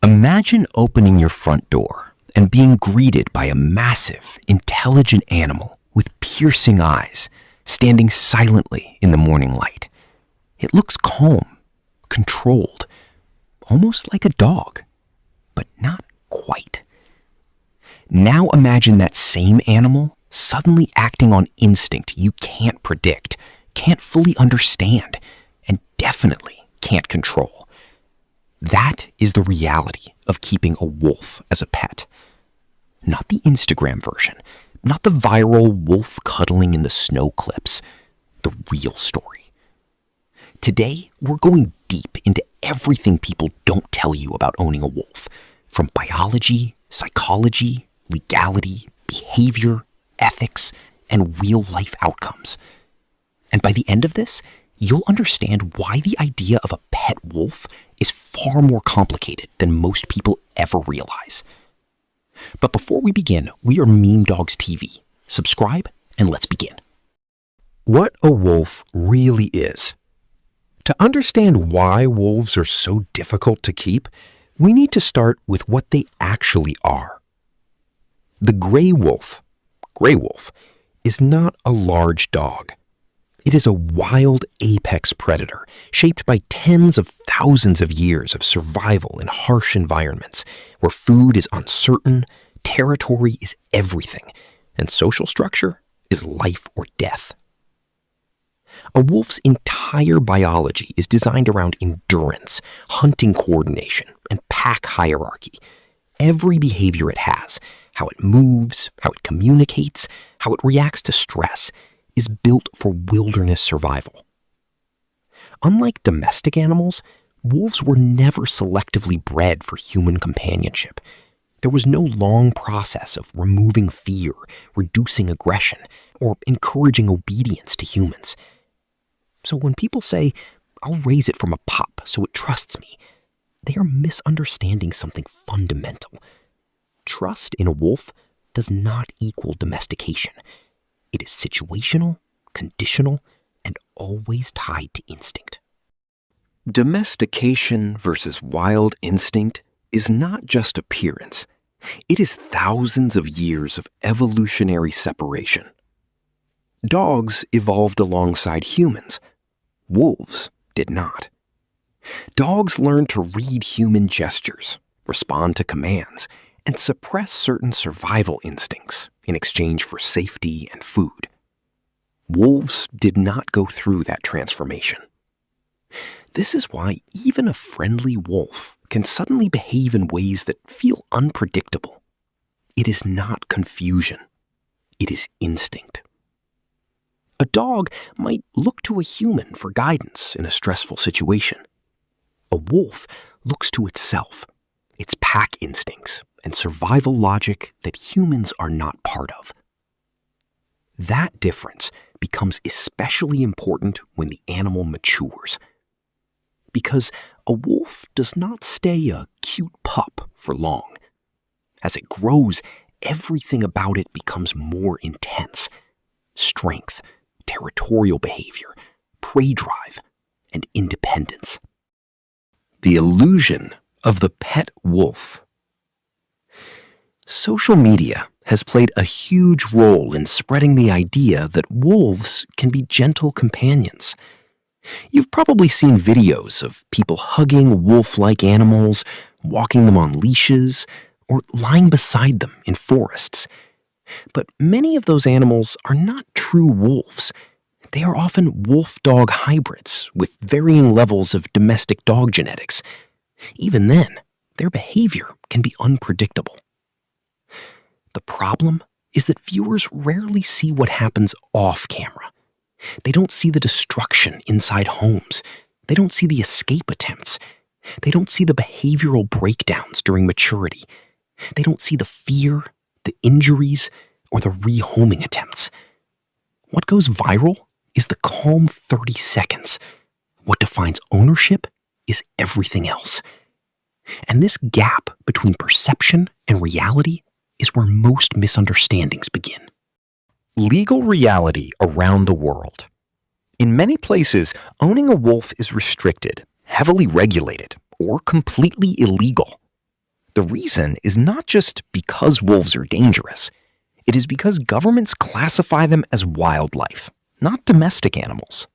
Imagine opening your front door and being greeted by a massive, intelligent animal with piercing eyes, standing silently in the morning light. It looks calm, controlled, almost like a dog, but not quite. Now imagine that same animal suddenly acting on instinct you can't predict, can't fully understand, and definitely can't control. That is the reality of keeping a wolf as a pet. Not the Instagram version, not the viral wolf cuddling in the snow clips, the real story. Today, we're going deep into everything people don't tell you about owning a wolf, from biology, psychology, legality, behavior, ethics, and real-life outcomes. And by the end of this, you'll understand why the idea of a pet wolf is far more complicated than most people ever realize. But before we begin, we are Meme Dogs TV. Subscribe and let's begin. What a wolf really is. To understand why wolves are so difficult to keep, we need to start with what they actually are. The gray wolf, is not a large dog. It is a wild apex predator shaped by tens of thousands of years of survival in harsh environments where food is uncertain, territory is everything, and social structure is life or death. A wolf's entire biology is designed around endurance, hunting coordination, and pack hierarchy. Every behavior it has, how it moves, how it communicates, how it reacts to stress, is built for wilderness survival. Unlike domestic animals, wolves were never selectively bred for human companionship. There was no long process of removing fear, reducing aggression, or encouraging obedience to humans. So when people say, "I'll raise it from a pup so it trusts me," they are misunderstanding something fundamental. Trust in a wolf does not equal domestication. It is situational, conditional, and always tied to instinct. Domestication versus wild instinct is not just appearance. It is thousands of years of evolutionary separation. Dogs evolved alongside humans. Wolves did not. Dogs learned to read human gestures, respond to commands, and suppress certain survival instincts in exchange for safety and food. Wolves did not go through that transformation. This is why even a friendly wolf can suddenly behave in ways that feel unpredictable. It is not confusion. It is instinct. A dog might look to a human for guidance in a stressful situation. A wolf looks to itself, its pack instincts, and survival logic that humans are not part of. That difference becomes especially important when the animal matures. Because a wolf does not stay a cute pup for long. As it grows, everything about it becomes more intense. Strength, territorial behavior, prey drive, and independence. The illusion of the pet wolf. Social media has played a huge role in spreading the idea that wolves can be gentle companions. You've probably seen videos of people hugging wolf-like animals, walking them on leashes, or lying beside them in forests. But many of those animals are not true wolves. They are often wolf-dog hybrids with varying levels of domestic dog genetics. Even then, their behavior can be unpredictable. The problem is that viewers rarely see what happens off camera. They don't see the destruction inside homes. They don't see the escape attempts. They don't see the behavioral breakdowns during maturity. They don't see the fear, the injuries, or the rehoming attempts. What goes viral is the calm 30 seconds. What defines ownership is everything else. And this gap between perception and reality is where most misunderstandings begin. Legal reality around the world. In many places, owning a wolf is restricted, heavily regulated, or completely illegal. The reason is not just because wolves are dangerous. It is because governments classify them as wildlife, not domestic animals.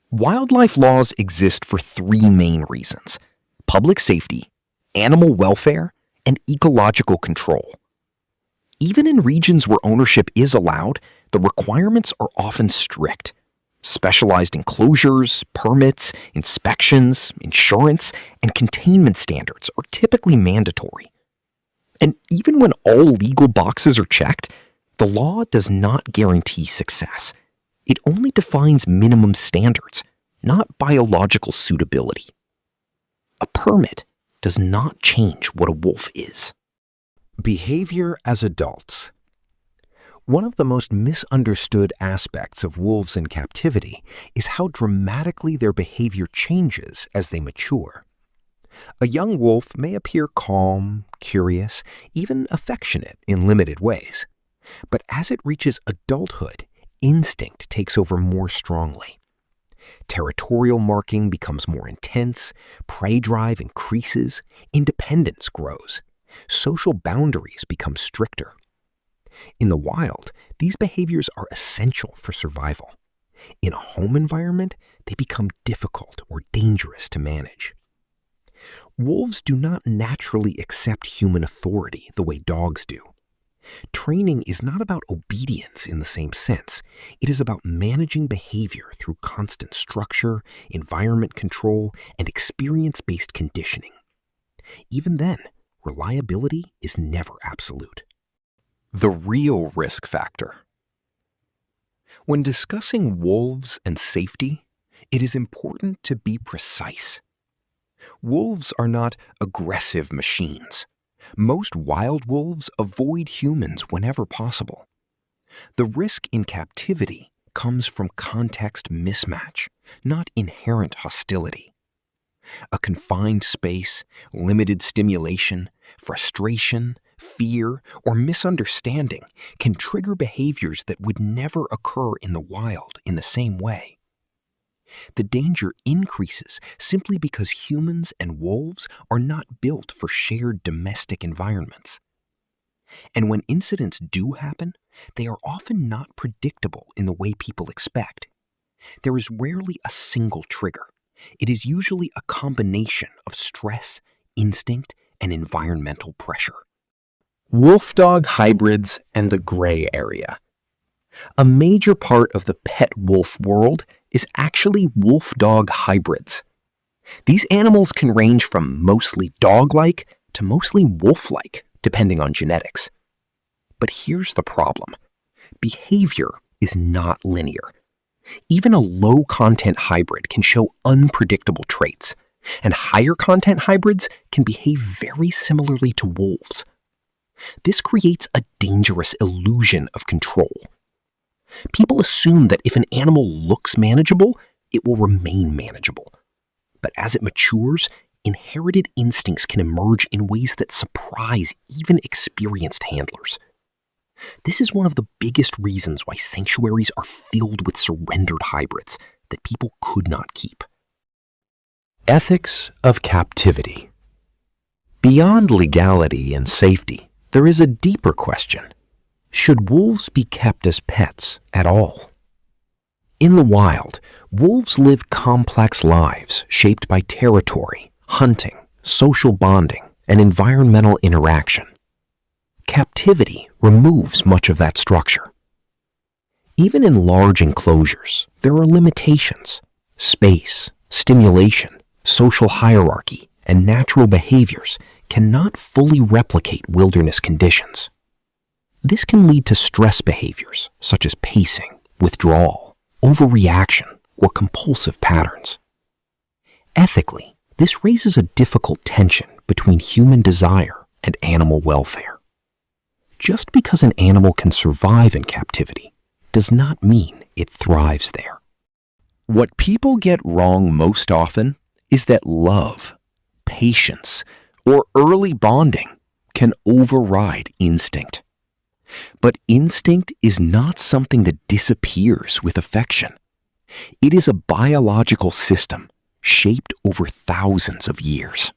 Wildlife laws exist for three main reasons: public safety, animal welfare, and ecological control. Even in regions where ownership is allowed, the requirements are often strict. Specialized enclosures, permits, inspections, insurance, and containment standards are typically mandatory. And even when all legal boxes are checked, the law does not guarantee success. It only defines minimum standards, not biological suitability. A permit does not change what a wolf is. Behavior as adults. One of the most misunderstood aspects of wolves in captivity is how dramatically their behavior changes as they mature. A young wolf may appear calm, curious, even affectionate in limited ways. But as it reaches adulthood, instinct takes over more strongly. Territorial marking becomes more intense, prey drive increases, independence grows, social boundaries become stricter. In the wild, these behaviors are essential for survival. In a home environment, they become difficult or dangerous to manage. Wolves do not naturally accept human authority the way dogs do. Training is not about obedience in the same sense. It is about managing behavior through constant structure, environment control, and experience-based conditioning. Even then, reliability is never absolute. The real risk factor. When discussing wolves and safety, it is important to be precise. Wolves are not aggressive machines. Most wild wolves avoid humans whenever possible. The risk in captivity comes from context mismatch, not inherent hostility. A confined space, limited stimulation, frustration, fear, or misunderstanding can trigger behaviors that would never occur in the wild in the same way. The danger increases simply because humans and wolves are not built for shared domestic environments. And when incidents do happen, they are often not predictable in the way people expect. There is rarely a single trigger. It is usually a combination of stress, instinct, and environmental pressure. Wolf-dog hybrids and the gray area. A major part of the pet wolf world is actually wolf-dog hybrids. These animals can range from mostly dog-like to mostly wolf-like, depending on genetics. But here's the problem. Behavior is not linear. Even a low-content hybrid can show unpredictable traits, and higher-content hybrids can behave very similarly to wolves. This creates a dangerous illusion of control. People assume that if an animal looks manageable, it will remain manageable. But as it matures, inherited instincts can emerge in ways that surprise even experienced handlers. This is one of the biggest reasons why sanctuaries are filled with surrendered hybrids that people could not keep. Ethics of captivity. Beyond legality and safety, there is a deeper question. Should wolves be kept as pets at all? In the wild, wolves live complex lives shaped by territory, hunting, social bonding, and environmental interaction. Captivity removes much of that structure. Even in large enclosures, there are limitations. Space, stimulation, social hierarchy, and natural behaviors cannot fully replicate wilderness conditions. This can lead to stress behaviors such as pacing, withdrawal, overreaction, or compulsive patterns. Ethically, this raises a difficult tension between human desire and animal welfare. Just because an animal can survive in captivity does not mean it thrives there. What people get wrong most often is that love, patience, or early bonding can override instinct. But instinct is not something that disappears with affection. It is a biological system shaped over thousands of years.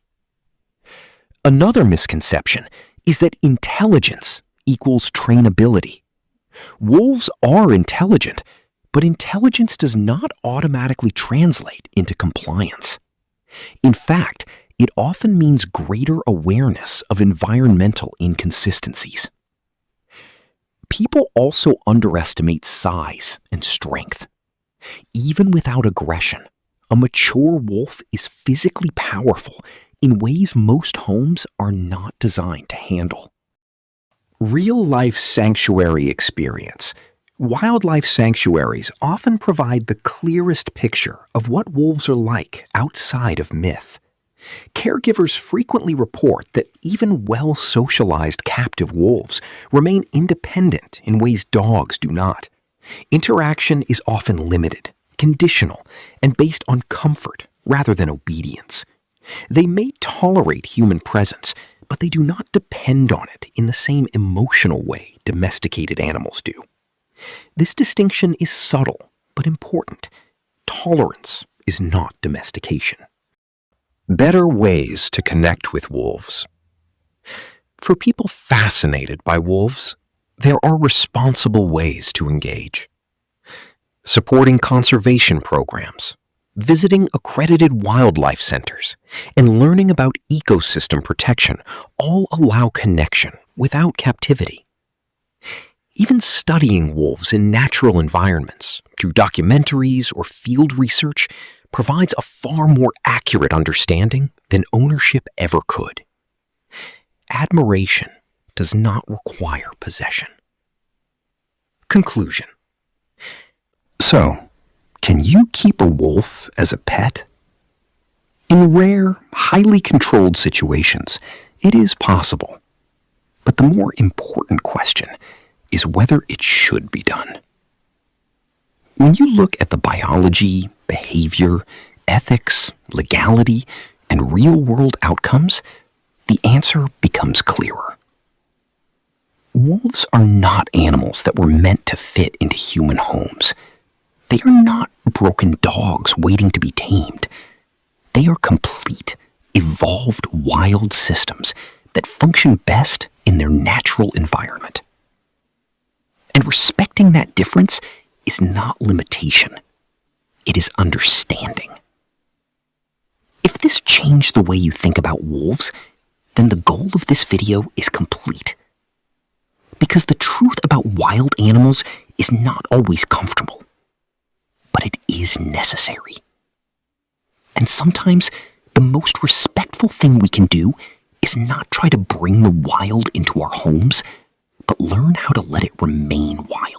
Another misconception is that intelligence equals trainability. Wolves are intelligent, but intelligence does not automatically translate into compliance. In fact, it often means greater awareness of environmental inconsistencies. People also underestimate size and strength. Even without aggression, a mature wolf is physically powerful in ways most homes are not designed to handle. Real-life sanctuary experience. Wildlife sanctuaries often provide the clearest picture of what wolves are like outside of myth. Caregivers frequently report that even well-socialized captive wolves remain independent in ways dogs do not. Interaction is often limited, conditional, and based on comfort rather than obedience. They may tolerate human presence, but they do not depend on it in the same emotional way domesticated animals do. This distinction is subtle but important. Tolerance is not domestication. Better ways to connect with wolves. For people fascinated by wolves, there are responsible ways to engage. Supporting conservation programs, visiting accredited wildlife centers, and learning about ecosystem protection all allow connection without captivity. Even studying wolves in natural environments through documentaries or field research provides a far more accurate understanding than ownership ever could. Admiration does not require possession. Conclusion. So, can you keep a wolf as a pet? In rare, highly controlled situations, it is possible. But the more important question is whether it should be done. When you look at the biology, behavior, ethics, legality, and real-world outcomes, the answer becomes clearer. Wolves are not animals that were meant to fit into human homes. They are not broken dogs waiting to be tamed. They are complete, evolved wild systems that function best in their natural environment. And respecting that difference is not limitation. It is understanding. If this changed the way you think about wolves, then the goal of this video is complete. Because the truth about wild animals is not always comfortable, but it is necessary. And sometimes the most respectful thing we can do is not try to bring the wild into our homes, but learn how to let it remain wild.